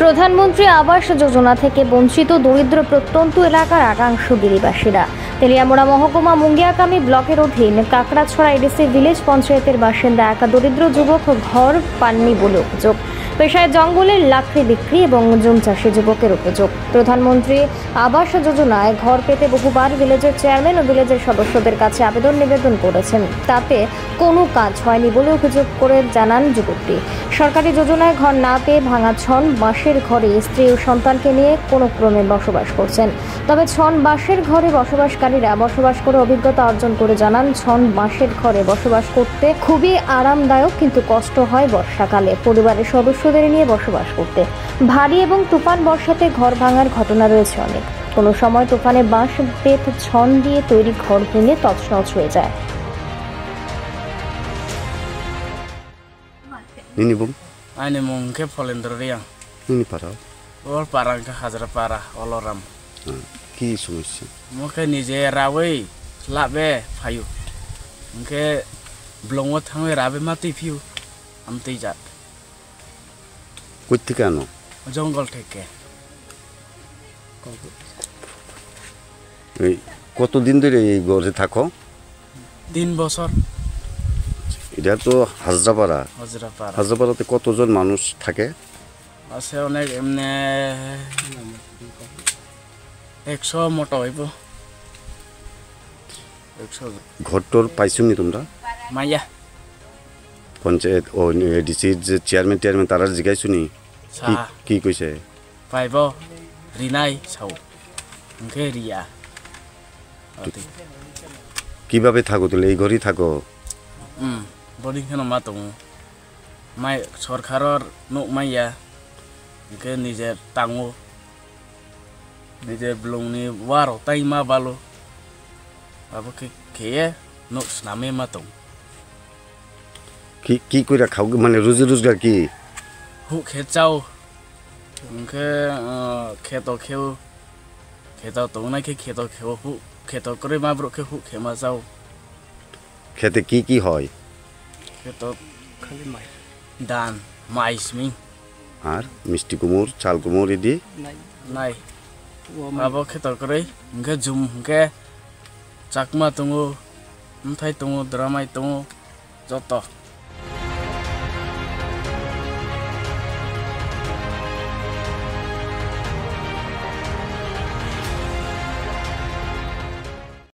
প্রধানমন্ত্রী আবাস যোজনা থেকে বঞ্চিত দরিদ্র প্রত্যন্ত এলাকার একাংশ গিরিবাসীরা। তেলিয়ামুড়া মহকুমা মুঙ্গিয়াকামী ব্লকের অধীন কাকড়াছড়া এডিসি ভিলেজ পঞ্চায়েতের বাসিন্দা এক দরিদ্র যুবক ঘর পাননি বলে অভিযোগ। পেশায় জঙ্গলের লাকড়ি বিক্রি এবং জুম চাষী যুবকের অভিযোগ। প্রধানমন্ত্রী আবাস যোজনায় ঘর পেতে বহুবার ভিলেজের চেয়ারম্যান ও ভিলেজের সদস্যদের কাছে নিবেদন করেছেন, তাতে কোনো কাজ হয়নি বলে অভিযোগ করে জানান যুবকটি। সরকারি যোজনায় ঘর না পেয়ে ভাঙা ছন বাঁশের ঘরে স্ত্রী ও সন্তানকে নিয়ে কোনো ক্রমে বসবাস করছেন। তবে ছন বাঁশের ঘরে বসবাসকারীরা বসবাস করে অভিজ্ঞতা অর্জন করে জানান, ছন বাঁশের ঘরে বসবাস করতে খুবই আরামদায়ক, কিন্তু কষ্ট হয় বর্ষাকালে পরিবারের সদস্যদের নিয়ে বসবাস করতে। ভারী এবং তুফান বর্ষাতে ঘর ভাঙার ঘটনা রয়েছে অনেক। কোনো সময় তুফানে বাঁশ বেত ছন দিয়ে তৈরি ঘর ভেঙে তছনছ হয়ে যায়। Ini bung? Ini mungkin volunteer yang. Ini parah. All parang ke Hazra parah oloram. Ki সমস্যা? Mungkin nije rawe labe payu. Mungkin belum watang rabe mati piu. Am tijat. কই থেকে আনো? জঙ্গল থেকে। এই কতদিন ধরে এই ঘরে থাকো? 3 বছর। এটা তো হাজরাপাড়া। হাজরাপাড়াতে কতজন মানুষ থাকে? আছে অনেক, এমনি 100 মতো হইব। 100 ঘরটোর পাইছুনি তোমরা? মাইয়া পঞ্চায়েত ও ডিসির যে চেয়ারম্যান তারা জিগাইছুনি? কি কইছে? পাইব রিনাই সাউ ওকে রিয়া। কিভাবে থাকো তুমি? এই ঘরেই থাকো? বোর্ডিং খানো মা দङ মাই সরকারের নুক মাইয়া ওকে নিজের টাঙো নিজের ব্লংনি ওয়ার তাই মা বালো আবকে খেয়ে নুক নামে মা দङ। কি কইরা খাও মানে রুজি রোজগার কি? হু খেচাও ওকে খেতো খেও খেতো তো নাকি খেতো খেও হু খেতো করে মা ব্রকে হু খেমা যাও। খেতে কি হয়? খেতো খালি মাই ধান মাইস মিং আর মিষ্টি কুমড় চাল কুমড় এদি নাই আবো খেতো করে ওকে জুম ওকে চাকমা দङ, अन्थाइ दङ, द्रामाइ दङ, যত